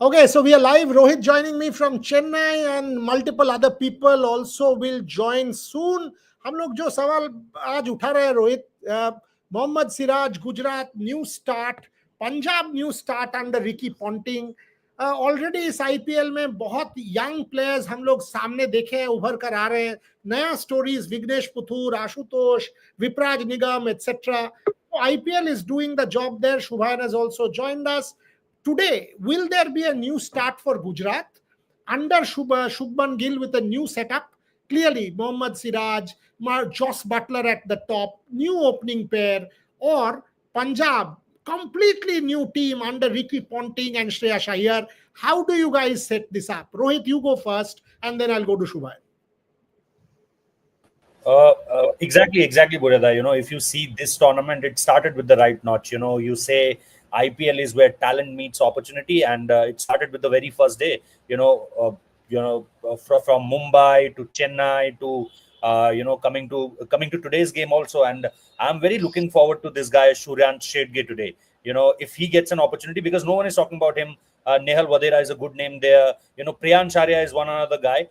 Okay, so we are live. Rohit joining me from Chennai and multiple other people also will join soon. हम लोग जो सवाल आज उठा रहे हैं Rohit, Mohammed Siraj Gujarat new start, Punjab new start under Ricky Ponting. Already इस आईपीएल में बहुत यंग प्लेयर्स हम लोग सामने देखे हैं, उभर कर आ रहे हैं. नया stories Vignesh Puthur, Ashutosh, Vipraj Nigam etcetera. IPL is doing the job there. Shubhan has also joined us. Today, will there be a new start for Gujarat under Shubman Gill with a new setup? Clearly, Mohammad Siraj, Joss Butler at the top, new opening pair, or Punjab, completely new team under Ricky Ponting and Shreya Iyer. How do you guys set this up? Rohit, you go first, and then I'll go to Shubham. Exactly, Burada. If you see this tournament, it started with the right notch. You say IPL is where talent meets opportunity, and it started with the very first day. From Mumbai to Chennai to coming to today's game also, and I'm very looking forward to this guy Suryan Shedge today. If he gets an opportunity, because no one is talking about him. Nehal Vadera is a good name there. Priyan Sharia is one another guy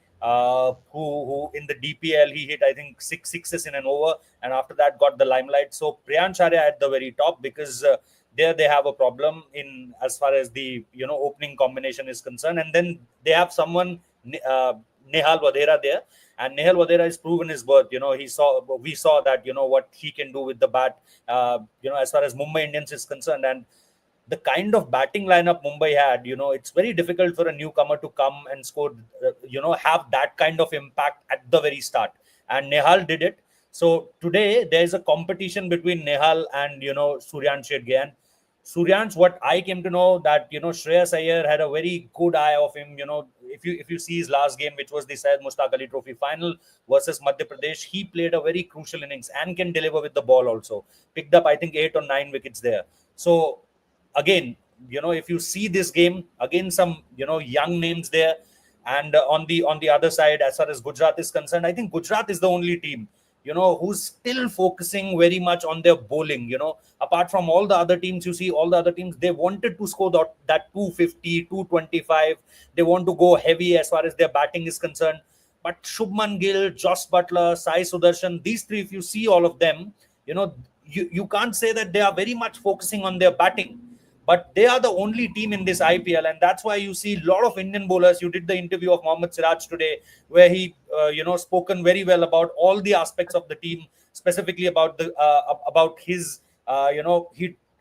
who in the DPL he hit I think 6 sixes in an over, and after that got the limelight. So Priyan Sharia at the very top, because there they have a problem in as far as the opening combination is concerned, and then they have someone Nehal Vadera there, and Nehal Vadera has proven his worth. We saw that what he can do with the bat. As far as Mumbai Indians is concerned, and the kind of batting lineup Mumbai had, it's very difficult for a newcomer to come and score, have that kind of impact at the very start. And Nehal did it. So today there's a competition between Nehal and, Suryan Shedge. And Suryan's, what I came to know that, Shreyas Iyer had a very good eye of him. If you see his last game, which was the Syed Mushtaq Ali Trophy final versus Madhya Pradesh, he played a very crucial innings and can deliver with the ball also. Picked up, I think, 8 or 9 wickets there. So again, if you see this game again, some young names there, and on the other side, as far as Gujarat is concerned, I think Gujarat is the only team who's still focusing very much on their bowling. Apart from all the other teams, you see all the other teams, they wanted to score that 250, 225. They want to go heavy as far as their batting is concerned. But Shubman Gill, Joss Butler, Sai Sudarshan, these three, if you see all of them, you can't say that they are very much focusing on their batting, but they are the only team in this IPL, and that's why you see a lot of Indian bowlers. You did the interview of Mohammad Siraj today, where he, spoken very well about all the aspects of the team, specifically about his,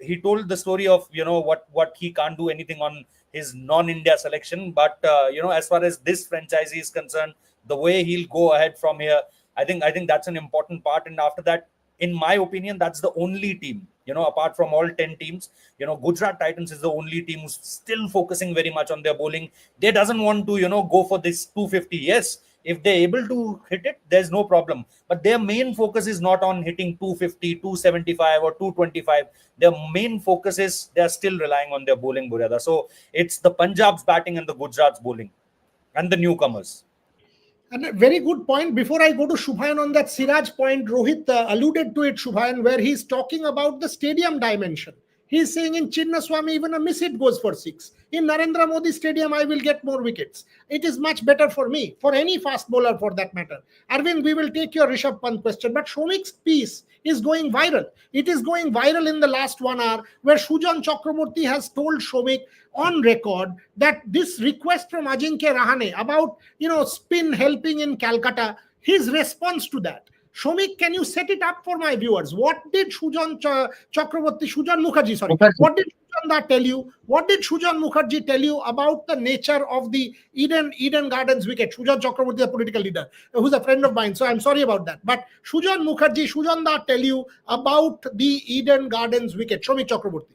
he told the story of what he can't do anything on his non-India selection, but as far as this franchise is concerned, the way he'll go ahead from here, I think that's an important part. And after that, in my opinion, that's the only team, apart from all 10 teams, Gujarat Titans is the only team who's still focusing very much on their bowling. They doesn't want to, go for this 250. Yes, if they're able to hit it, there's no problem. But their main focus is not on hitting 250, 275 or 225. Their main focus is they're still relying on their bowling, Burada. So it's the Punjab's batting and the Gujarat's bowling and the newcomers. And a very good point. Before I go to Shubhayan on that Siraj point, Rohit alluded to it, Shubhayan, where he's talking about the stadium dimension. He's saying in Chinnaswamy, even a miss hit goes for 6. In Narendra Modi Stadium, I will get more wickets. It is much better for me, for any fast bowler for that matter. Arvind, we will take your Rishabh Pant question, but Shomik's piece is going viral. It is going viral in the last 1 hour, where Shujan Chakraborty has told Shomik on record that this request from Ajinkya Rahane about spin helping in Calcutta, his response to that. Shomik, can you set it up for my viewers? What did Shujan Mukherjee, sorry. What did Shujan tell you? What did Shujan Mukherjee tell you about the nature of the Eden Gardens wicket? Shujan Chakraborty, a political leader, who's a friend of mine, so I'm sorry about that. But Shujan tell you about the Eden Gardens wicket. Shomik Chakraborty.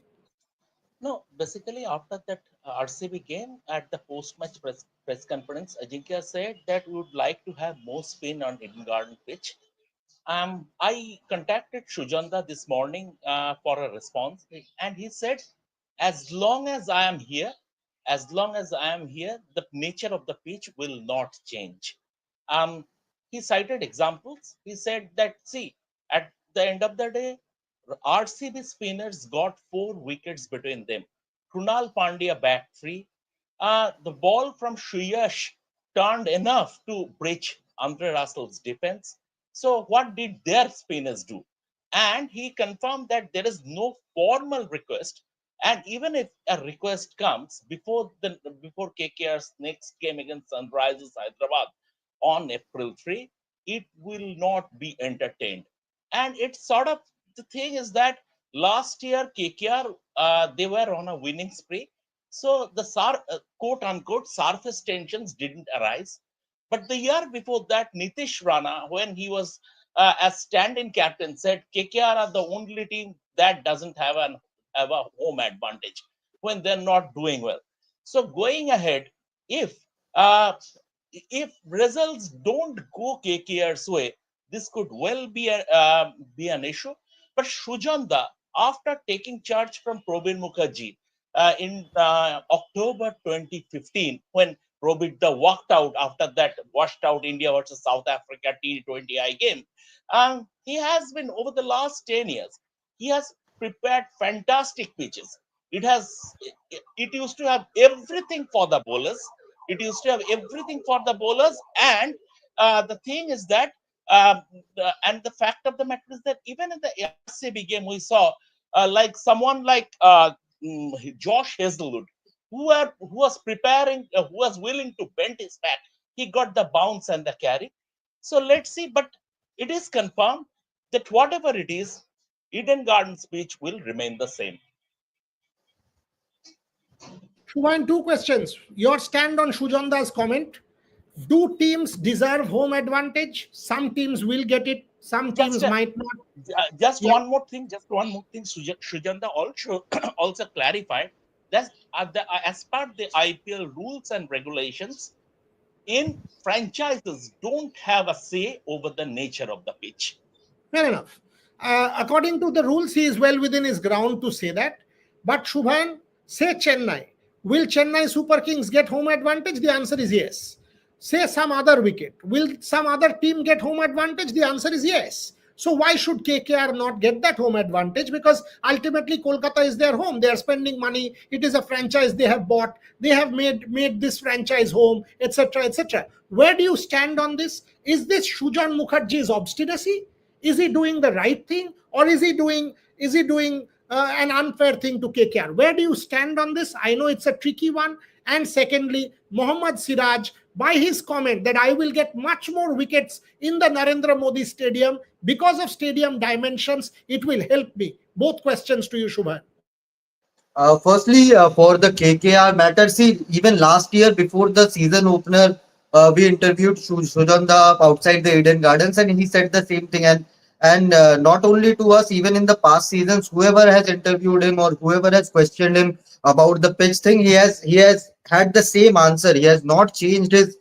No, basically after that RCB game at the post-match press conference, Ajinkya said that we would like to have more spin on Eden Garden pitch. I contacted Shujanda this morning for a response, and he said, as long as I am here, the nature of the pitch will not change. He cited examples. He said that, see, at the end of the day, RCB spinners got 4 wickets between them. Krunal Pandya bat free, the ball from Shreyas turned enough to breach Andre Russell's defense. So, what did their spinners do? And he confirmed that there is no formal request. And even if a request comes before KKR's next game against Sunrisers Hyderabad on April 3, it will not be entertained. And it's sort of, the thing is that last year KKR, they were on a winning spree, so the quote unquote surface tensions didn't arise. But the year before that, Nitish Rana, when he was as stand-in captain, said KKR are the only team that doesn't have a home advantage when they're not doing well. So going ahead, if uh, if results don't go KKR's way, this could well be an issue. But Shujanda, after taking charge from Probin Mukherjee in October 2015, when Robita walked out after that washed out India versus South Africa T20I game, he has been, over the last 10 years, he has prepared fantastic pitches. It used to have everything for the bowlers. It used to have everything for the bowlers, and the thing is that, and the fact of the matter is that even in the RCB game, we saw like someone like Josh Hazelwood, who was preparing, who was willing to bend his back. He got the bounce and the carry. So let's see, but it is confirmed that whatever it is, Eden Gardens pitch will remain the same. Shubhayan, two questions. Your stand on Shujanda's comment. Do teams deserve home advantage? Some teams will get it, some teams Just might not. just Yeah. one more thing, Shujanda also also clarified that as part the IPL rules and regulations, in franchises don't have a say over the nature of the pitch. Fair enough. According to the rules, he is well within his ground to say that. But Shubhan, say Chennai. Will Chennai Super Kings get home advantage? The answer is yes. Say some other wicket. Will some other team get home advantage? The answer is yes. So why should KKR not get that home advantage? Because ultimately Kolkata is their home. They are spending money. It is a franchise they have bought. They have made this franchise home, etc., etc. Where do you stand on this? Is this Shujan Mukherjee's obstinacy? Is he doing the right thing, or is he doing an unfair thing to KKR? Where do you stand on this? I know it's a tricky one. And secondly, Mohammad Siraj, by his comment that I will get much more wickets in the Narendra Modi Stadium because of stadium dimensions, it will help me. Both questions to you, Shubhan. Firstly, for the KKR matter, see, even last year before the season opener, we interviewed Sujanda outside the Eden Gardens, and he said the same thing. And not only to us, even in the past seasons, whoever has interviewed him or whoever has questioned him about the pitch thing, he has had the same answer. He has not changed his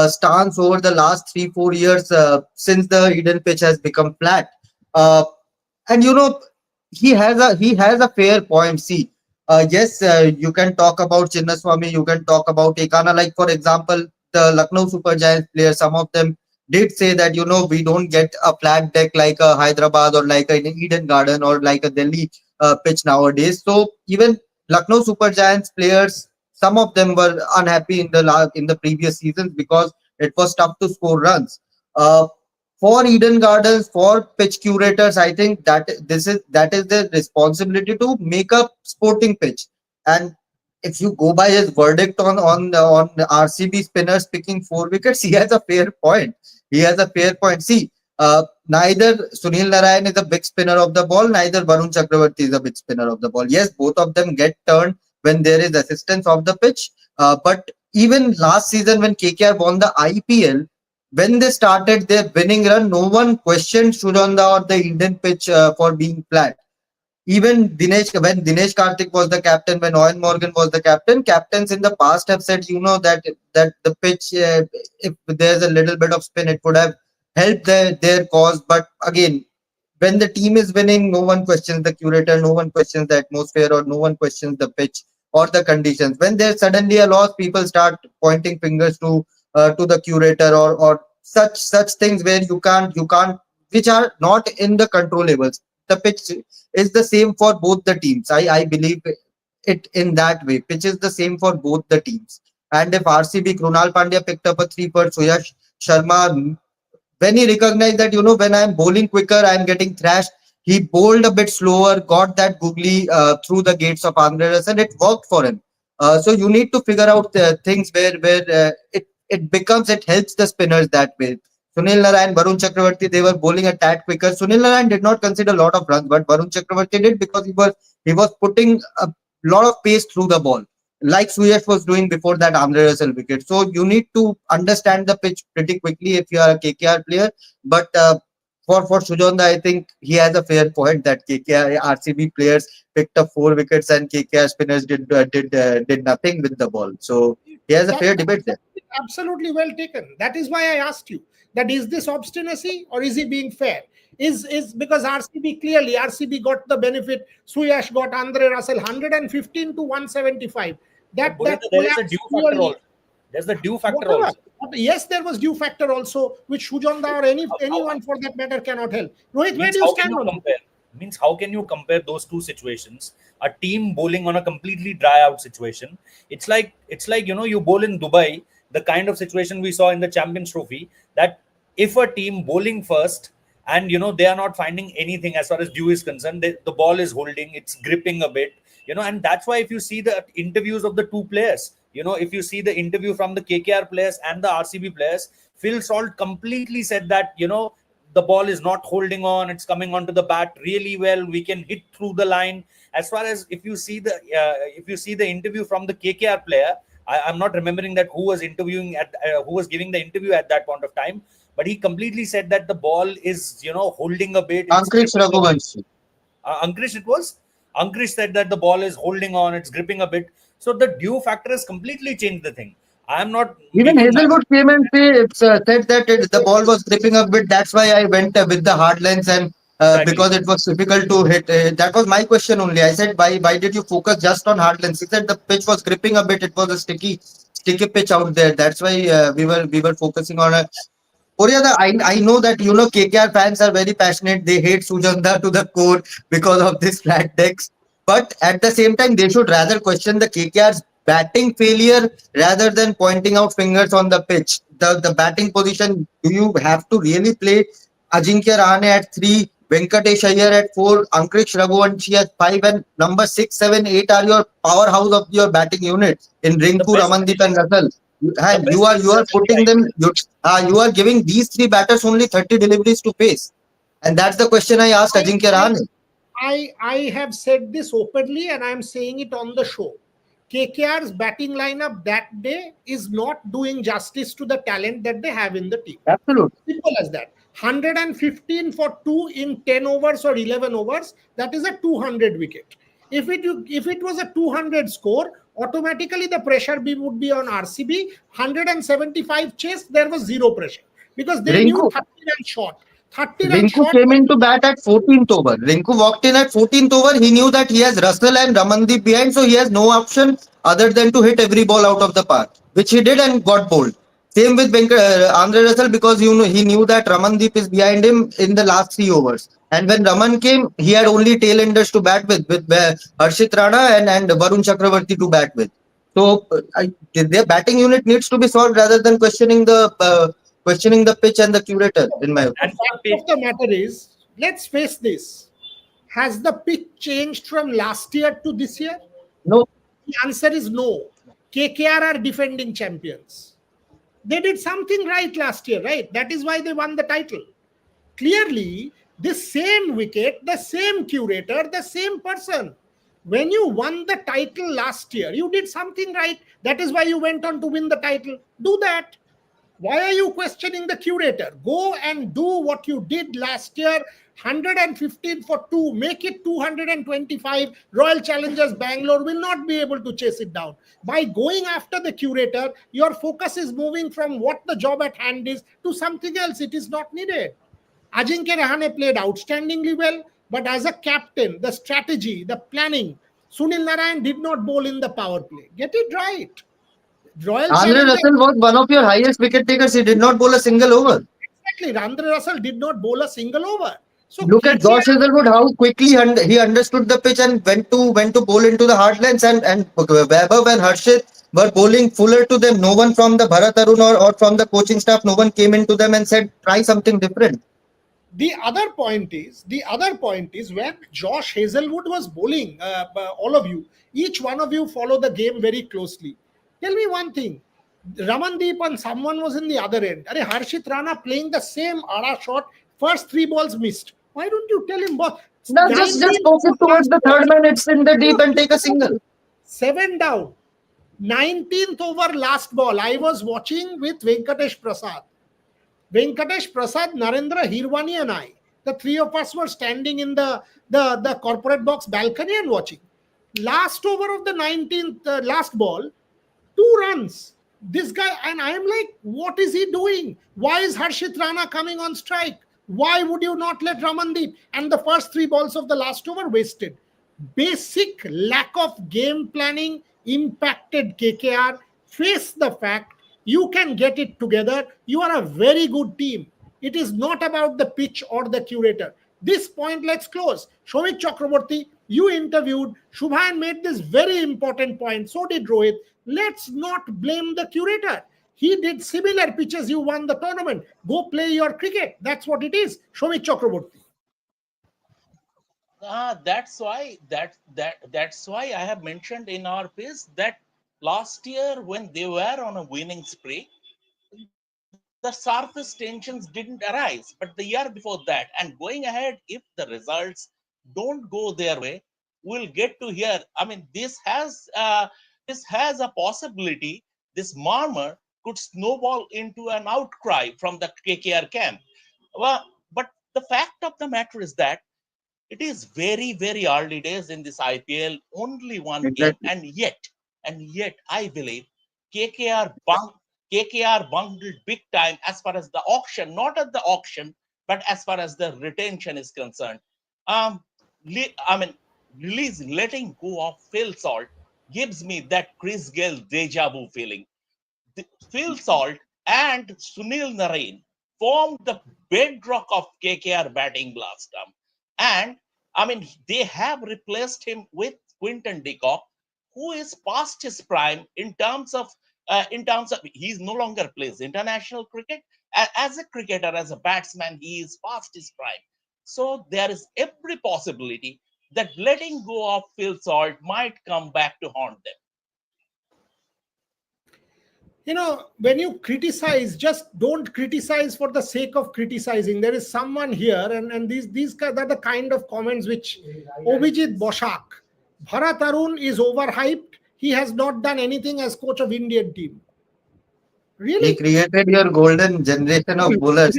stance over the last 3 4 years since the Eden pitch has become flat. Uh, and he has a fair point. See, yes, you can talk about Chinnaswamy, you can talk about Ekana. Like for example, the Lucknow Super Giants players, some of them did say that we don't get a flat deck like a Hyderabad or like an Eden Garden or like a Delhi pitch nowadays. So even Lucknow Super Giants players, some of them were unhappy in the previous seasons because it was tough to score runs. Uh, for Eden Gardens, for pitch curators, I think that is their responsibility to make a sporting pitch. And if you go by his verdict on the RCB spinners picking 4 wickets, he has a fair point. He has a fair point. See, neither Sunil Narayan is a big spinner of the ball, neither Varun Chakravarti is a big spinner of the ball. Yes, both of them get turned when there is assistance of the pitch. But even last season when KKR won the IPL, when they started their winning run, no one questioned Shuranda or the Indian pitch for being flat. Even when Dinesh Karthik was the captain, when Owen Morgan was the captain, captains in the past have said, that the pitch, if there's a little bit of spin, it would have helped their cause. But again, when the team is winning, no one questions the curator, no one questions the atmosphere, or no one questions the pitch or the conditions. When there's suddenly a loss, people start pointing fingers to the curator or such things where you can't, which are not in the controllables. The pitch is the same for both the teams. I believe it in that way. Pitch is the same for both the teams. And if RCB, Krunal Pandya picked up a 3 for Suyash Sharma, when he recognized that, when I'm bowling quicker, I'm getting thrashed, he bowled a bit slower, got that googly through the gates of Andre Russell. It worked for him. So you need to figure out things where it helps the spinners that way. Sunil Narayan, Varun Chakravarti, they were bowling a tad quicker. Sunil Narayan did not concede a lot of runs, but Varun Chakravarti did, because he was putting a lot of pace through the ball, like Suyash was doing before that Andre Russell wicket. So you need to understand the pitch pretty quickly if you are a KKR player. But for Sujonda, I think he has a fair point that KKR RCB players picked up 4 wickets and KKR spinners did nothing with the ball. So he has a That, fair debate there. absolutely well taken. That is why I asked you that is this obstinacy or is he being fair? Is because RCB got the benefit. Suyash got Andre Russell 115 to 175. That But that there is a collapse due factor clearly. also. There's the due factor Whatever. also. Yes, there was due factor also, which Shujonda or anyone for that matter cannot help. Rohit, where Means do you how can stand you on it? compare? Means how can you compare those two situations? A team bowling on a completely dry out situation. It's like you bowl in Dubai, the kind of situation we saw in the Champions Trophy, that if a team bowling first and they are not finding anything as far as dew is concerned, the ball is holding, it's gripping a bit, and that's why if you see the interviews of the two players, if you see the interview from the KKR players and the RCB players, Phil Salt completely said that the ball is not holding on, it's coming onto the bat really well, we can hit through the line. As far as if you see the interview from the KKR player, I'm not remembering that who was who was giving the interview at that point of time, but he completely said that the ball is holding a bit, it's Ankrish gripping a bit. Raghuvanshi. Ankrich said that the ball is holding on, it's gripping a bit. So the dew factor has completely changed the thing. I am not Even making Hazelwood came and said that the ball was gripping a bit. That's why I went with the hard lens, and exactly. because it was difficult to hit. That was my question only. I said, why did you focus just on hard lens? He said the pitch was gripping a bit. It was a sticky pitch out there. That's why we were focusing on it. Oriada, I know that KKR fans are very passionate. They hate Sujanda to the core because of this flat decks. But at the same time, they should rather question the KKR's batting failure rather than pointing out fingers on the pitch. The batting position, do you have to really play Ajinkya Rahane at 3, Venkatesh Iyer at 4, Ankrich Raghuvanshi at 5, and number 6, 7, 8 are your powerhouse of your batting unit in The Rinku, best Ramandeep, and Russell. the And best you are putting strategy, them. You are giving these 3 batters only 30 deliveries to pace, and that's the question I asked I, Ajinkya I, Rahane. I have said this openly and I'm saying it on the show. KKR's batting lineup that day is not doing justice to the talent that they have in the team. Absolutely. Simple as that. 115 for 2 in 10 overs or 11 overs, that is a 200 wicket. If it was a 200 score, automatically the pressure would be on RCB. 175 chase, there was zero pressure because they knew Rinku 30 run shot. 30 run Rinku shot. came into bat at 14th over. Rinku walked in at 14th over. He knew that he has Russell and Ramandeep behind, so he has no option other than to hit every ball out of the park, which he did and got bowled. Same with Andre Russell, because he knew that Ramandeep is behind him in the last 3 overs. And when Raman came, he had only tail-enders to bat with Harshit Rana and Varun Chakravarti to bat with. So their batting unit needs to be solved rather than questioning the pitch and the curator, in my The and opinion. for the fact of the matter is, let's face this. Has the pitch changed from last year to this year? No, The answer is no. KKR are defending champions. They did something right last year, right? That is why they won the title. Clearly, the same wicket, the same curator, the same person. When you won the title last year, you did something right. That is why you went on to win the title. Do that. Why are you questioning the curator? Go and do what you did last year. 115 for 2, make it 225. Royal Challengers Bangalore will not be able to chase it down. By going after the curator, your focus is moving from what the job at hand is to something else. It is not needed. Ajinkya Rahane played outstandingly well, but as a captain, the strategy, the planning, Sunil Narayan did not bowl in the power play. Get it right. Royal Andre Challengers. Russell was one of your highest wicket takers. He did not bowl a single over. Exactly. Andre Russell did not bowl a single over. So Look at KKR, Josh Hazelwood, how quickly he understood the pitch and went to bowl into the hard lines, and Vaibhav and Harshit were bowling fuller to them. No one from the Bharat Arun or from the coaching staff, no one came into them and said, try something different. The other point is when Josh Hazelwood was bowling, all of you, each one of you follow the game very closely. Tell me one thing. Ramandeep and someone was in the other end. Are Harshit Rana playing the same Ara shot, first 3 balls missed. Why don't you tell him, boss? No, just poke it towards the third man, it's in the deep and take a single. 7 down. 19th over last ball. I was watching with Venkatesh Prasad. Venkatesh Prasad, Narendra Hirwani and I, the three of us were standing in the corporate box balcony and watching. Last over of the 19th, last ball, 2 runs. This guy, and I am like, what is he doing? Why is Harshit Rana coming on strike? Why would you not let Ramandeep? And the first 3 balls of the last over wasted. Basic lack of game planning impacted KKR. Face the fact you can get it together. You are a very good team. It is not about the pitch or the curator. This point, let's close. Shomik Chakraborty, you interviewed. Shubhan made this very important point. So did Rohit. Let's not blame the curator. He did similar pitches. You won the tournament. Go play your cricket. That's what it is. Shomik Chakraborty. That's why I have mentioned in our piece that last year when they were on a winning spree, the surface tensions didn't arise. But the year before that, and going ahead, if the results don't go their way, we'll get to hear. I mean, this has a possibility. This murmur could snowball into an outcry from the KKR camp. Well, but the fact of the matter is that it is very, very early days in this IPL, only one game, and yet I believe KKR bungled big time as far as the auction, not at the auction, but as far as the retention is concerned. Letting go of Phil Salt gives me that Chris Gale deja vu feeling. Phil Salt and Sunil Narine formed the bedrock of KKR batting last time. And they have replaced him with Quinton de Kock, who is past his prime in terms of he's no longer plays international cricket. As a cricketer, as a batsman, he is past his prime. So there is every possibility that letting go of Phil Salt might come back to haunt them. When you criticize, just don't criticize for the sake of criticizing. There is someone here, and these are the kind of comments which Obhijit Boshak, Bharat Arun is overhyped. He has not done anything as coach of Indian team. Really? He created your golden generation of bowlers.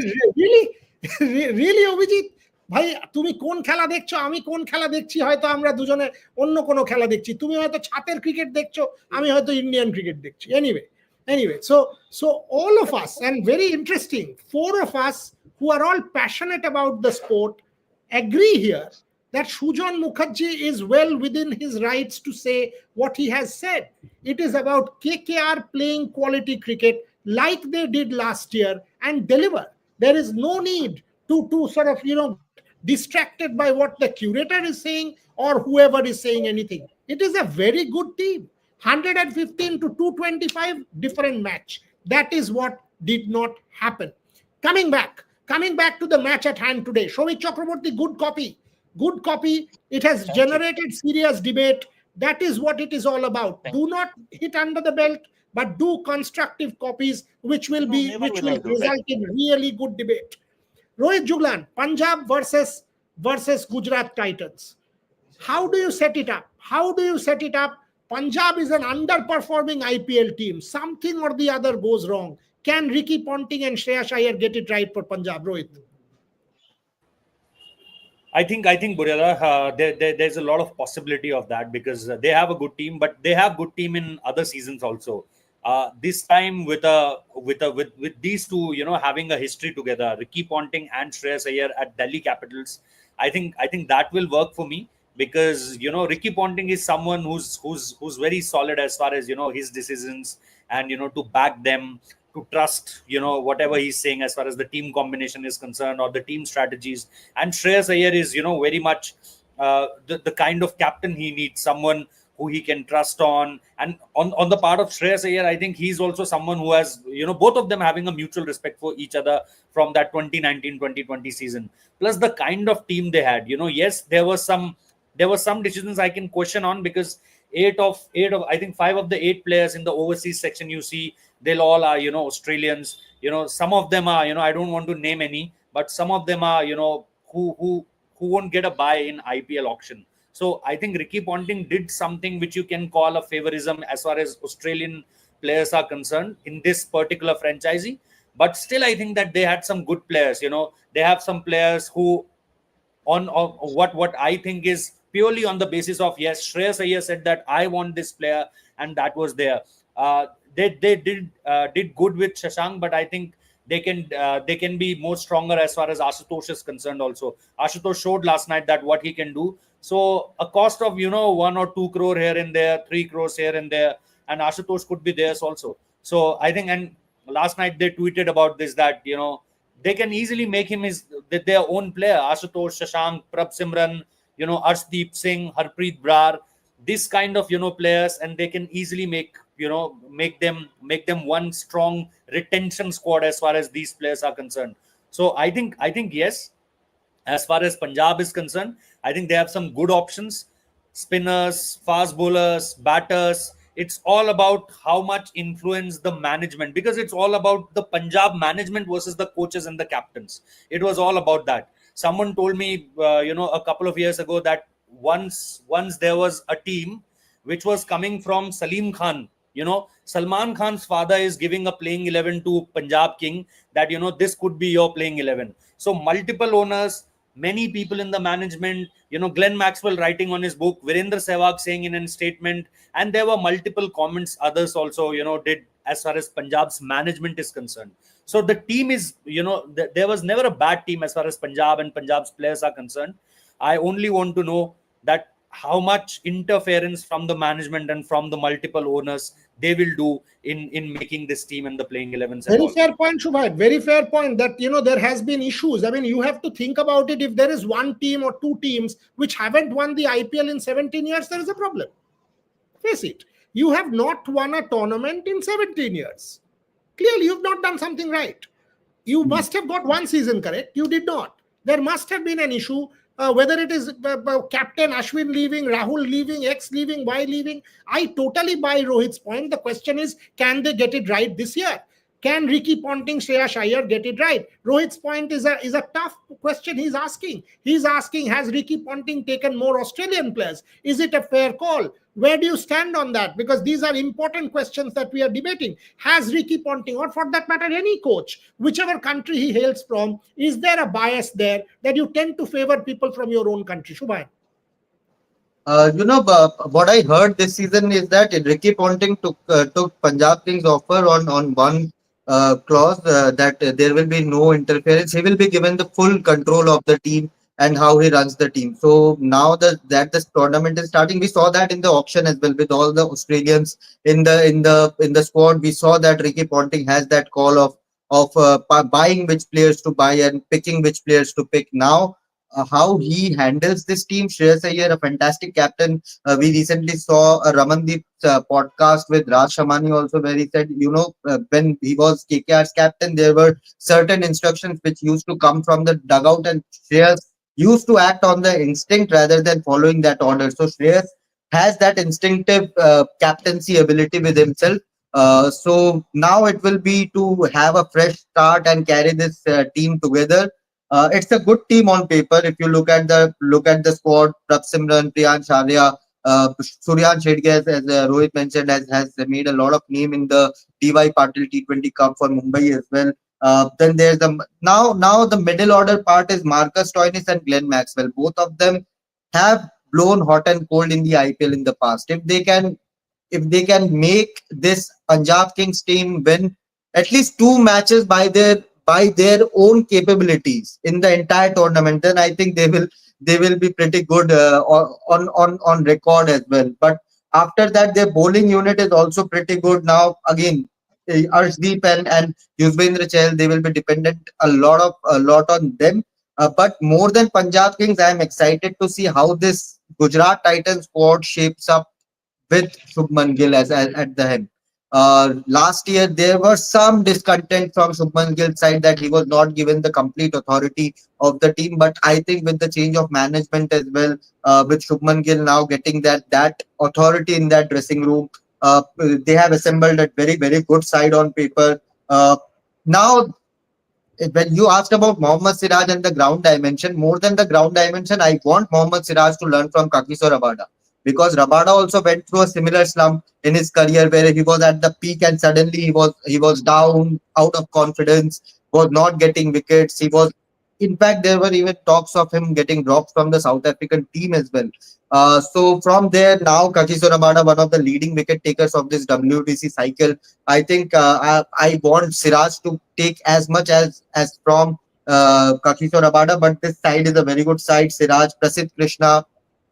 really Abhijit ভাই, তুমি কোন খেলা দেখছো, আমি কোন খেলা দেখছি, হয়তো আমরা দুজনে অন্য কোনো খেলা দেখছি, তুমি হয়তো ছাতের ক্রিকেট দেখছো, আমি হয়তো ইন্ডিয়ান ক্রিকেট দেখছি। Anyway, so all of us, and very interesting, 4 of us who are all passionate about the sport agree here that Sujan Mukherjee is well within his rights to say what he has said. It is about KKR playing quality cricket like they did last year and deliver. There is no need to sort of distracted by what the curator is saying or whoever is saying anything. It is a very good team. 115 to 225 different match. That is what did not happen. Coming back to the match at hand today. Shomik Chakraborty, good copy. It has generated serious debate. That is what it is all about. Do not hit under the belt, but do constructive copies, which will result in really good debate. Rohit Juglan, Punjab versus Gujarat Titans. How do you set it up? Punjab is an underperforming IPL team. Something or the other goes wrong. Can Ricky Ponting and Shreyas Iyer get it right for Punjab, Rohit? I think Buriala, there's a lot of possibility of that because they have a good team, but they have good team in other seasons also. This time with these two, having a history together, Ricky Ponting and Shreyas Iyer at Delhi Capitals, I think that will work for me. Because Ricky Ponting is someone who's very solid as far as his decisions and to back them, to trust whatever he's saying as far as the team combination is concerned or the team strategies. And Shreyas Iyer is very much the kind of captain he needs, someone who he can trust on. And on the part of Shreyas Iyer, I think he's also someone who has, both of them having a mutual respect for each other from that 2019-2020 season. Plus the kind of team they had, yes, there were some decisions I can question on, because eight of I think five of the eight players in the overseas section, you see, they'll all are, Australians. Some of them are, I don't want to name any, but some of them are, who won't get a buy in IPL auction. So I think Ricky Ponting did something which you can call a favorism as far as Australian players are concerned in this particular franchisee. But still, I think that they had some good players. They have some players who, on what I think is purely on the basis of, yes, Shreyas Iyer said that I want this player, and that was there. They did good with Shashank, but I think they can be more stronger as far as Ashutosh is concerned. Also, Ashutosh showed last night that what he can do. So a cost of 1 or 2 crore here and there, 3 crores here and there, and Ashutosh could be theirs also. So I think, and last night they tweeted about this, that they can easily make him their own player. Ashutosh, Shashank, Prab Simran, Arshdeep Singh, Harpreet Brar, this kind of players, and they can easily make them one strong retention squad as far as these players are concerned. So I think yes, as far as Punjab is concerned, I think they have some good options: spinners, fast bowlers, batters. It's all about how much influence the management, because it's all about the Punjab management versus the coaches and the captains. It was all about that. Someone told me, a couple of years ago, that once there was a team which was coming from Salim Khan. Salman Khan's father is giving a playing 11 to Punjab King, that, this could be your playing 11. So multiple owners, many people in the management, Glenn Maxwell writing on his book, Virendra Sehwag saying in a statement, and there were multiple comments others also, did, as far as Punjab's management is concerned. So the team is, there was never a bad team as far as Punjab and Punjab's players are concerned. I only want to know that how much interference from the management and from the multiple owners they will do in making this team and the playing 11s. Very fair point, Shubhai. Very fair point that, there has been issues. I mean, you have to think about it. If there is one team or two teams which haven't won the IPL in 17 years, there is a problem. Face it. You have not won a tournament in 17 years. Clearly, you've not done something right. You must have got one season correct. You did not. There must have been an issue. Whether it is Captain Ashwin leaving, Rahul leaving, X leaving, Y leaving, I totally buy Rohit's point. The question is, can they get it right this year? Can Ricky Ponting, Shreyas Iyer get it right? Rohit's point is a tough question he's asking. He's asking, has Ricky Ponting taken more Australian players? Is it a fair call? Where do you stand on that? Because these are important questions that we are debating. Has Ricky Ponting, or for that matter, any coach, whichever country he hails from, is there a bias there that you tend to favor people from your own country? Shubhayan. What I heard this season is that Ricky Ponting took Punjab Kings offer on one clause, that there will be no interference. He will be given the full control of the team and how he runs the team. So now that this tournament is starting, we saw that in the auction as well, with all the Australians in the squad. We saw that Ricky Ponting has that call of buying which players to buy and picking which players to pick. Now, how he handles this team. Shreyas Iyer, a fantastic captain. We recently saw a Ramandeep's podcast with Raj Shamani also, where he said, when he was KKR's captain, there were certain instructions which used to come from the dugout, and Shreyas used to act on the instinct rather than following that order. So Shreyas has that instinctive captaincy ability with himself. So now it will be to have a fresh start and carry this team together. It's a good team on paper. If you look at the squad, Prab Simran, Priyansh Arya, Suryan Shedge, as Rohit mentioned, has made a lot of name in the DY Patil T20 Cup for Mumbai as well. Then there's now the middle order part is Marcus Stoinis and Glenn Maxwell. Both of them have blown hot and cold in the IPL in the past. If they can make this Punjab Kings team win at least 2 matches by their own capabilities in the entire tournament, then I think they will be pretty good on record as well. But after that, their bowling unit is also pretty good. Now again, Arshdeep and Yuzvendra Chahal, they will be dependent a lot on them. But more than Punjab Kings, I am excited to see how this Gujarat Titans squad shapes up with Shubman Gill at the helm. Last year, there was some discontent from Shubman Gill's side that he was not given the complete authority of the team. But I think with the change of management as well, with Shubman Gill now getting that authority in that dressing room, they have assembled a very good side on paper. Now when you asked about Mohammad Siraj and the ground dimension, more than the ground dimension, I want Mohammad Siraj to learn from Kagiso Rabada, because Rabada also went through a similar slump in his career where he was at the peak and suddenly he was down, out of confidence, was not getting wickets. He was, in fact, there were even talks of him getting dropped from the South African team as well. So from there, now Kagiso Rabada, one of the leading wicket takers of this WTC cycle, I think I want Siraj to take as much as from Kagiso Rabada, but this side is a very good side. Siraj, Prasidh Krishna,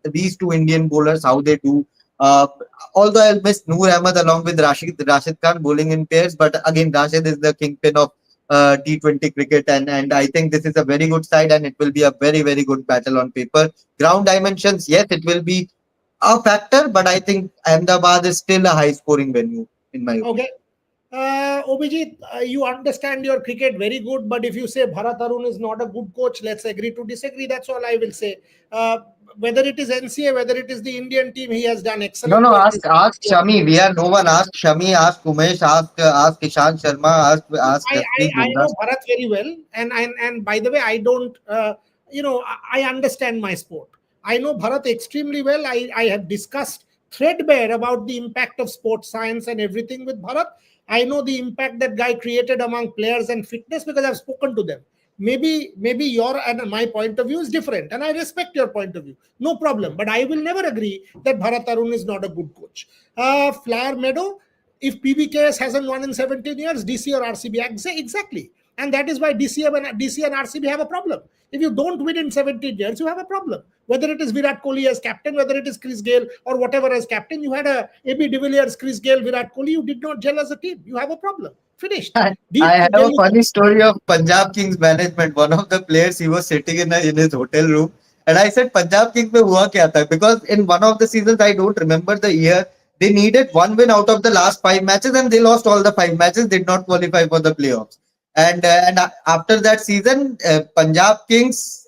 these two Indian bowlers, how they do. Uh, Although I'll miss Noor Ahmed along with Rashid Khan bowling in pairs, but again, Rashid is the kingpin of T20 cricket, and I think this is a very good side, and it will be a very good battle on paper. Ground dimensions, yes, it will be a factor, but I think Ahmedabad is still a high scoring venue in my opinion. Okay. Obijit, you understand your cricket very good, but if you say Bharat Arun is not a good coach, let's agree to disagree. That's all I will say. Uh, whether it is NCA, whether it is the Indian team, he has done No, excellent no. work. Ask Shami. We are no one. Ask Shami. Ask Umesh. Ask Ishan Sharma. Ask Jasprit I Bumrah. know Bharat very well, and by the way, I don't I understand my sport. I know Bharat extremely well. I have discussed threadbare about the impact of sports science and everything with Bharat. I know the impact that guy created among players and fitness because I've spoken to them. Maybe your and my point of view is different, and I respect your point of view. No problem. But I will never agree that Bharat Arun is not a good coach. Flower Meadow, if PBKS hasn't won in 17 years, DC or RCB, exactly. And that is why DC and RCB have a problem. If you don't win in 17 years, you have a problem. Whether it is Virat Kohli as captain, whether it is Chris Gale or whatever as captain, you had a AB de Villiers, Chris Gale, Virat Kohli, you did not gel as a team. You have a problem. Finished. I have There a is funny story of Punjab Kings management. One of the players, he was sitting in his hotel room, and I said, "Punjab Kings में हुआ क्या था?" Because in one of the seasons, I don't remember the year, they needed one win out of the last 5 matches, and they lost all the 5 matches. Did not qualify for the playoffs. And after that season, Punjab Kings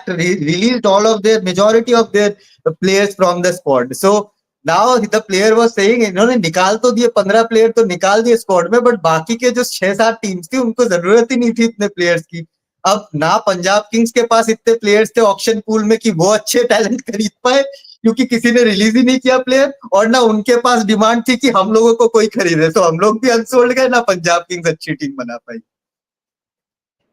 released all of their majority of their players from the squad. So now the player was saying, इन्होंने निकाल तो दिए 15 player तो निकाल दिए squad में, but बाकी के जो 6-7 टीम्स थी उनको जरूरत ही नहीं थी इतने प्लेयर्स की. अब ना पंजाब किंग्स के पास इतने प्लेयर्स थे ऑक्शन पूल में कि वो अच्छे टैलेंट खरीद पाए, क्योंकि किसी ने रिलीज ही नहीं किया प्लेयर, और ना उनके पास डिमांड थी कि हम लोगों को कोई खरीदे. तो हम लोग भी अनसोल्ड गए, ना पंजाब किंग्स अच्छी टीम बना पाई.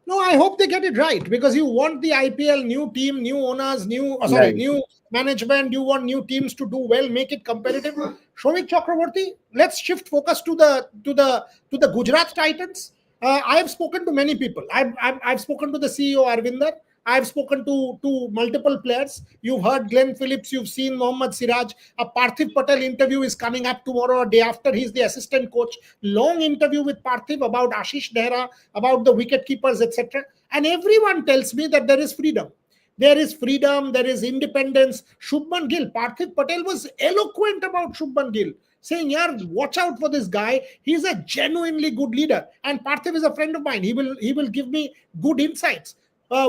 No, I hope they get it right because you want the IPL, new team, new owners, Right. new management. You want new teams to do well, make it competitive. Shomik Chakraborty, let's shift focus to the Gujarat Titans. I have spoken to many people. I've spoken to the CEO Arvinder. I've spoken to multiple players. You've heard Glenn Phillips. You've seen Mohammad Siraj. A Parthiv Patel interview is coming up tomorrow or day after. He's the assistant coach. Long interview with Parthiv about Ashish Nehra, about the wicket keepers, etc. And everyone tells me that there is freedom. There is freedom. There is independence. Shubman Gill, Parthiv Patel was eloquent about Shubman Gill, saying, "Yeah, watch out for this guy. He's a genuinely good leader." And Parthiv is a friend of mine. He will give me good insights.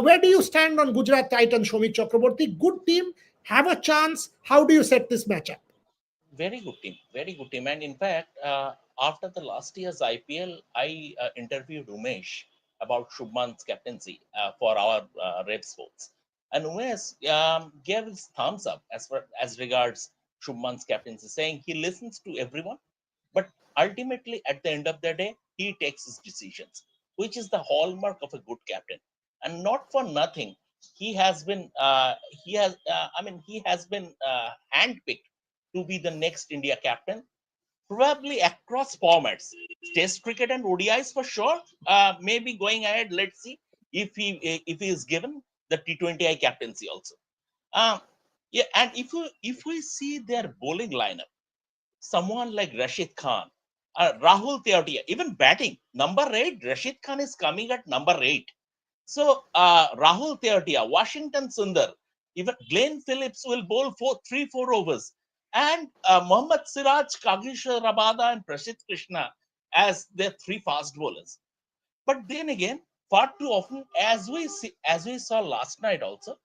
Where do you stand on Gujarat Titans, Shomik Chakraborty? Good team, have a chance. How do you set this matchup? Very good team, very good team. And in fact, after the last year's IPL, I interviewed Umesh about Shubman's captaincy for our Rep Sports. And Umesh gave his thumbs up as regards Shubman's captaincy, saying he listens to everyone, but ultimately, at the end of the day, he takes his decisions, which is the hallmark of a good captain. And not for nothing, he has been he has been handpicked to be the next India captain, probably across formats, Test cricket and ODIs for sure. Maybe going ahead, let's see if he is given the T20I captaincy also. Um, yeah, and if we see their bowling lineup, someone like Rashid Khan, Rahul Teotia, even batting number 8, Rashid Khan is coming at number 8. So Rahul Teotia, Washington Sundar, even Glenn Phillips will bowl 3-4 overs. and Mohammad Siraj, Kagiso Rabada, and Prasidh Krishna as their three fast bowlers. But then again, far too often, as we saw last night also,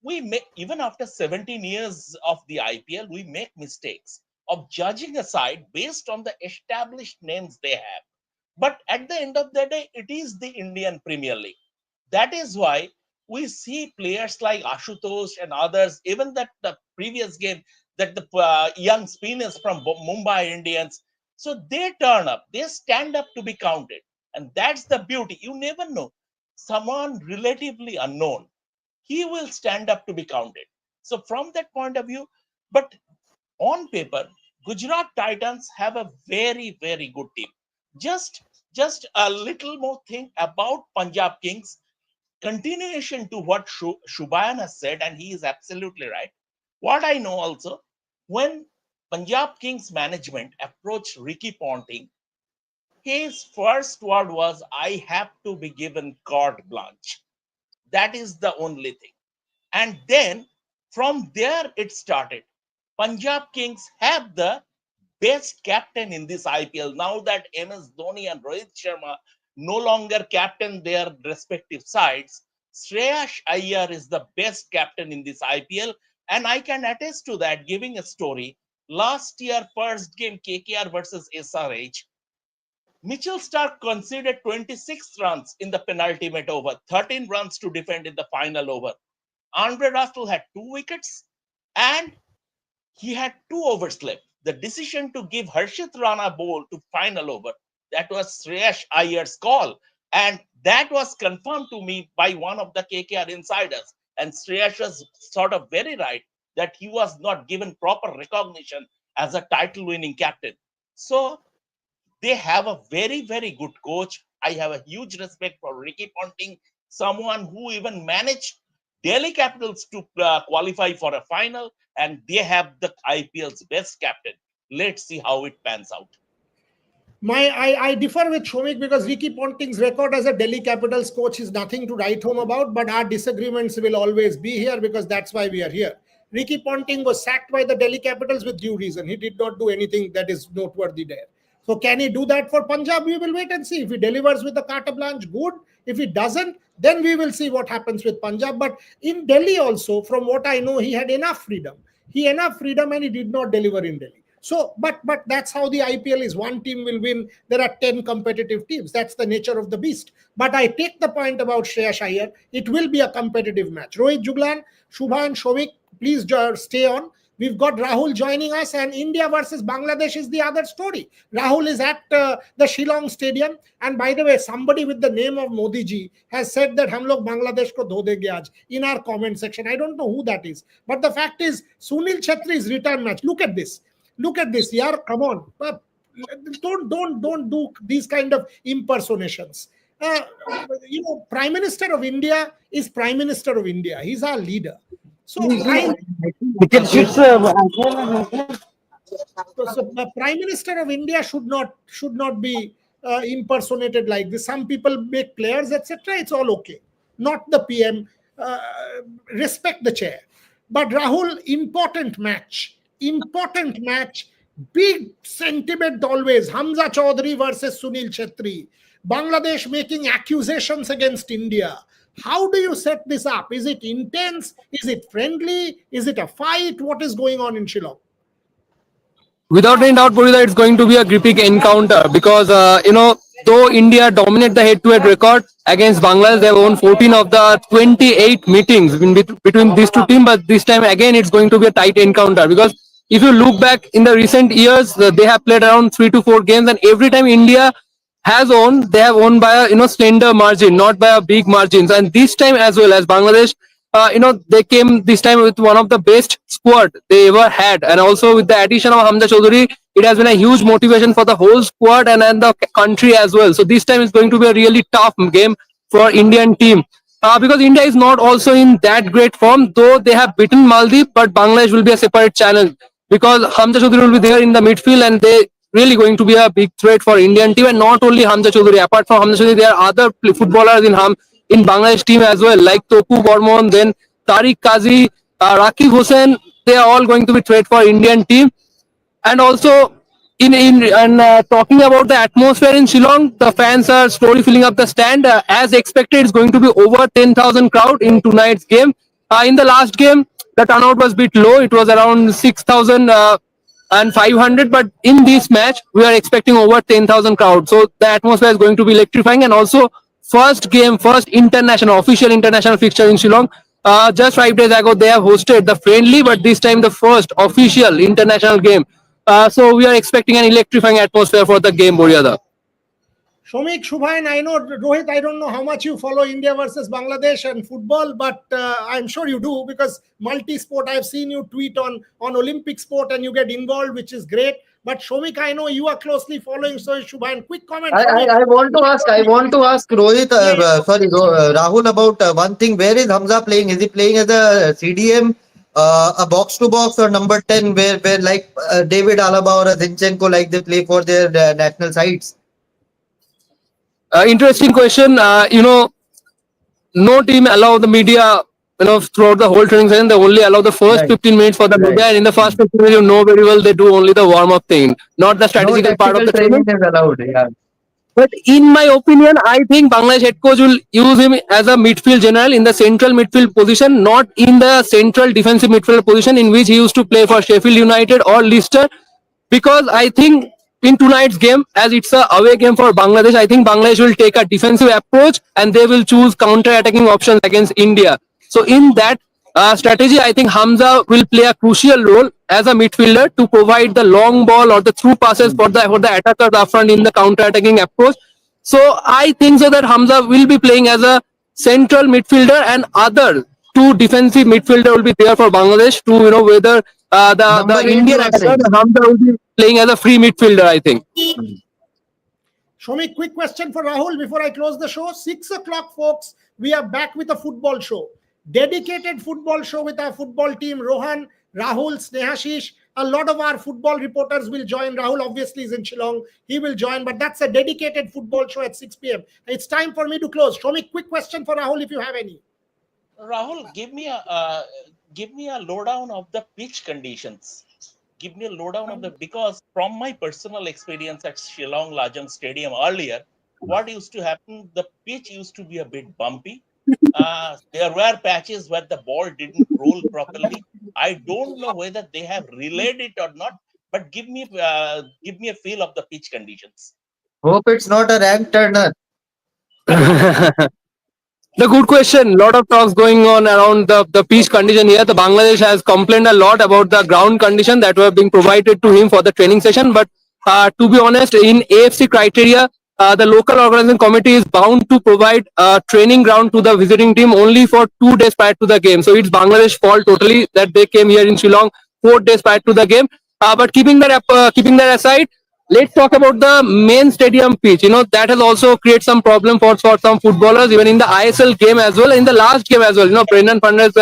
we make, even after 17 years of the IPL, we make mistakes of judging a side based on the established names they have. But at the end of the day, it is the Indian Premier League. That is why we see players like Ashutosh and others, even that the previous game, that the young spinners from Mumbai Indians, so they turn up, they stand up to be counted. And that's the beauty. You never know. Someone relatively unknown, he will stand up to be counted. So from that point of view, but on paper, Gujarat Titans have a very, very good team. Just just a little more thing about Punjab Kings. Continuation to what Shubhayan has said, and he is absolutely right. What I know also, when Punjab Kings management approached Ricky Ponting, his first word was, I have to be given carte blanche. That is the only thing. And then from there it started. Punjab Kings have the best captain in this IPL. Now that MS Dhoni and Rohit Sharma no longer captain their respective sides, Shreyas Iyer is the best captain in this IPL. And I can attest to that, giving a story. Last year, first game KKR versus SRH, Mitchell Stark conceded 26 runs in the penultimate over, 13 runs to defend in the final over. Andre Russell had 2 wickets and he had 2 overs left. The decision to give Harshit Rana bowl to final over, that was Shreyas Iyer's call. And that was confirmed to me by one of the KKR insiders. And Shreyas was sort of very right that he was not given proper recognition as a title winning captain. So they have a very, very good coach. I have a huge respect for Ricky Ponting, someone who even managed Delhi Capitals to qualify for a final, and they have the IPL's best captain. Let's see how it pans out. I differ with Shomik because Ricky Ponting's record as a Delhi Capitals coach is nothing to write home about, but our disagreements will always be here because that's why we are here. Ricky Ponting was sacked by the Delhi Capitals with due reason. He did not do anything that is noteworthy there. So can he do that for Punjab? We will wait and see. If he delivers with the carte blanche, good. If he doesn't, then we will see what happens with Punjab. But in Delhi also, from what I know, he had enough freedom. And he did not deliver in Delhi. So, but that's how the IPL is. One team will win. There are 10 competitive teams. That's the nature of the beast. But I take the point about Shreyas Iyer. It will be a competitive match. Rohit Juglan, Shubha and Shomik, please stay on. We've got Rahul joining us, and India versus Bangladesh is the other story. Rahul is at the Shillong Stadium. And by the way, somebody with the name of Modi ji has said that hum log Bangladesh ko dho denge aaj in our comment section. I don't know who that is. But the fact is, Sunil Chhetri's return match. Look at this. Yeah, come on. Don't do these kind of impersonations. Prime Minister of India is Prime Minister of India. He's our leader. So the Prime Minister of India should not be impersonated like this. Some people make players, etc. It's all okay. Not the PM. Respect the chair. But Rahul, important match. Big sentiment always. Hamza Chaudhary versus Sunil Chhetri. Bangladesh making accusations against India. How do you set this up? Is it intense? Is it friendly? Is it a fight? What is going on in Shillong? Without any doubt, Purida, it's going to be a gripping encounter because, though India dominate the head-to-head record against Bangladesh, they have won 14 of the 28 meetings between these two teams. But this time, again, it's going to be a tight encounter because if you look back in the recent years, they have played around 3 to 4 games, and every time India has won, they have won by a slender margin, not by a big margins. And this time as well as Bangladesh, they came this time with one of the best squad they ever had, and also with the addition of Hamza Chaudhary, it has been a huge motivation for the whole squad and the country as well. So this time is going to be a really tough game for Indian team. Because India is not also in that great form, though they have beaten Maldives, but Bangladesh will be a separate channel because Hamza Chaudhary will be there in the midfield, and they really going to be a big threat for Indian team. And not only Hamza Chaudhary, apart from Hamza Chaudhary, there are other footballers in Bangladesh team as well, like Topu Bormon, then Tariq Kazi, Rakib Hussain. They are all going to be threat for Indian team. And also, talking about the atmosphere in Shillong, the fans are slowly filling up the stand. As expected, it's going to be over 10,000 crowd in tonight's game. In the last game, the turnout was a bit low. It was around 6,000 and 500. But in this match, we are expecting over 10,000 crowd. So the atmosphere is going to be electrifying. And also, first game, first official international fixture in Shillong. Just 5 days ago, they have hosted the friendly, but this time the first official international game. So we are expecting an electrifying atmosphere for the game, Boryada. Shomik, Shubhayan, I know, Rohit, I don't know how much you follow India versus Bangladesh and football, but I'm sure you do because multi-sport, I've seen you tweet on Olympic sport and you get involved, which is great. But Shomik, I know you are closely following, so Shubhayan, quick comment. I want to ask Rohit, Rahul about one thing. Where is Hamza playing? Is he playing as a CDM, a box to box, or number 10, where like David Alaba or Zinchenko, like they play for their national sides? Interesting question. No team allow the media, throughout the whole training session. They only allow the first Right. 15 minutes for the Right. media, and in the first 15 minutes, you know very well they do only the warm-up thing, not the No strategical part of tactical the training. training is allowed. Yeah. But in my opinion, I think Bangladesh head coach will use him as a midfield general in the central midfield position, not in the central defensive midfield position in which he used to play for Sheffield United or Leicester. Because I think in tonight's game, as it's a away game for Bangladesh, I think Bangladesh will take a defensive approach and they will choose counter-attacking options against India. So in that strategy, I think Hamza will play a crucial role as a midfielder to provide the long ball or the through passes for the attackers up front in the counter-attacking approach. So I think so that Hamza will be playing as a central midfielder and other two defensive midfielder will be there for Bangladesh to whether Number the 8 Indian you are attacker saying. Hamza will be playing as a free midfielder, I think. Shomik, quick question for Rahul before I close the show. 6 o'clock, folks, we are back with a football show. Dedicated football show with our football team, Rohan, Rahul, Snehashish. A lot of our football reporters will join. Rahul obviously is in Shillong. He will join, but that's a dedicated football show at 6 p.m. It's time for me to close. Shomik, quick question for Rahul if you have any. Rahul, give me a lowdown of the pitch conditions. Give me a lowdown of because from my personal experience at Shillong Lajang Stadium earlier, what used to happen? The pitch used to be a bit bumpy. There were patches where the ball didn't roll properly. I don't know whether they have relayed it or not, but give me a feel of the pitch conditions. Hope it's not a rank turner. The good question. Lot of talks going on around the pitch condition here. The Bangladesh has complained a lot about the ground condition that were being provided to him for the training session. But to be honest, in AFC criteria, the local organizing committee is bound to provide training ground to the visiting team only for 2 days prior to the game. So it's Bangladesh fault totally that they came here in Shillong 4 days prior to the game. But keeping that aside, let's talk about the main stadium pitch. That has also created some problem for some footballers, even in the ISL game as well, in the last game as well. Brendan Fernandes,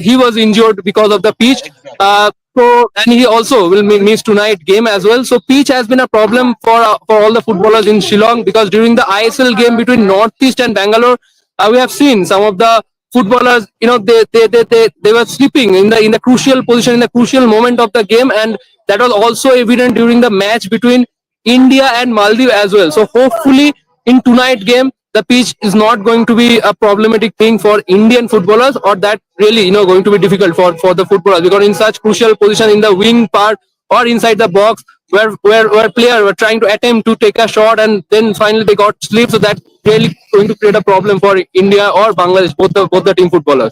he was injured because of the pitch. Exactly. And he also will miss tonight game as well. So pitch has been a problem for all the footballers in Shillong because during the ISL game between Northeast and Bangalore, we have seen some of the footballers, they were sleeping in the crucial position, in the crucial moment of the game, and that was also evident during the match between India and Maldives as well. So hopefully in tonight's game, the pitch is not going to be a problematic thing for Indian footballers, or that really going to be difficult for the footballers, because in such crucial position in the wing part or inside the box where players were trying to attempt to take a shot and then finally they got sleep. So that's really going to create a problem for India or Bangladesh, both the team footballers.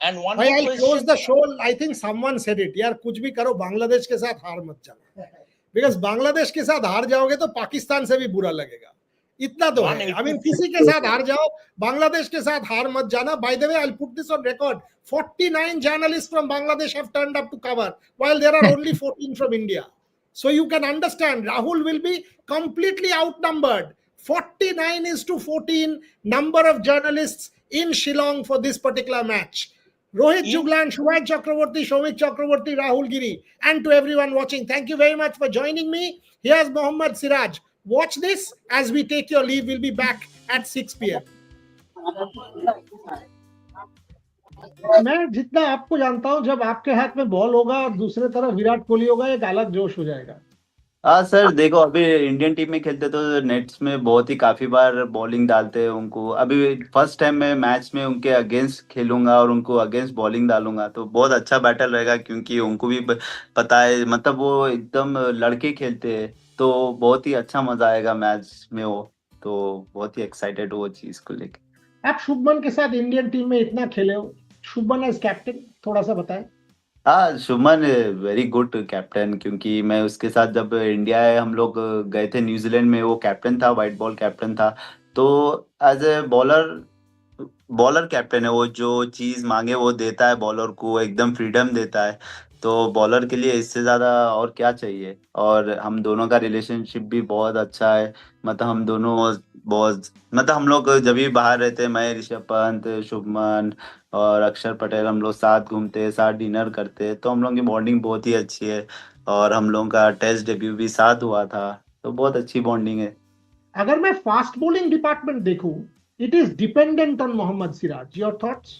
And one Bhai, more I'll question. close the show. I think someone said it. यार कुछ भी करो बांग्लादेश के साथ हार मत जाना. Because Bangladesh के साथ हार जाओगे तो पाकिस्तान से भी बुरा लगेगा. इतना तो है. I mean किसी के साथ हार जाओ, बांग्लादेश के साथ हार मत जाना. By the way, I'll put this on record. 49 journalists from Bangladesh have turned up to cover, while there are only 14 from India. So you can understand Rahul will be completely outnumbered. 49-14 number of journalists in Shillong for this particular match. Rohit Juglan, Shubhayan Chakraborty, Shomik Chakraborty, Rahul Giri, and to everyone watching, thank you very much for joining me. Here's Mohammad Siraj. Watch this as we take your leave. We'll be back at 6 p.m. मैं जितना आपको जानता हूं, जब आपके हाथ में ball होगा और दूसरे तरफ विराट कोहली होगा, एक अलग जोश हो जाएगा। हाँ सर, देखो अभी इंडियन टीम में खेलते तो नेट्स में बहुत ही काफी बार बॉलिंग डालते हैं उनको। अभी फर्स्ट टाइम मैं मैच में उनके अगेंस्ट खेलूंगा और उनको अगेंस्ट बॉलिंग डालूंगा तो बहुत अच्छा बैटल रहेगा, क्योंकि उनको भी पता है, मतलब वो एकदम लड़के खेलते हैं तो बहुत ही अच्छा मजा आएगा मैच में वो। तो बहुत ही एक्साइटेड वो चीज को लेके। आप शुभमन के साथ इंडियन टीम में इतना खेले हो, शुभमन एज कैप्टन थोड़ा सा बताएं। हाँ, शुभमन वेरी गुड कैप्टन, क्योंकि मैं उसके साथ जब इंडिया है हम लोग गए थे न्यूजीलैंड में, वो कैप्टन था, वाइट बॉल कैप्टन था। तो as a bowler, bowler captain है वो, जो चीज मांगे वो देता है, बॉलर को एकदम फ्रीडम देता है। तो बॉलर के लिए इससे ज्यादा और क्या चाहिए। और हम दोनों का रिलेशनशिप भी बहुत अच्छा है। मतलब हम दोनों बहुत, मतलब हम लोग जब भी बाहर रहते हैं, मैं, ऋषभ पंत, शुभमन और अक्षर पटेल, हम लोग साथ घूमते हैं, साथ डिनर करते हैं, तो हम लोग की बॉन्डिंग बहुत ही अच्छी है। और हम लोगों का टेस्ट डेब्यू भी साथ हुआ था, तो बहुत अच्छी बॉन्डिंग है। अगर मैं फास्ट बॉलिंग डिपार्टमेंट देखूं, it is dependent on Mohammed Siraj. Your thoughts?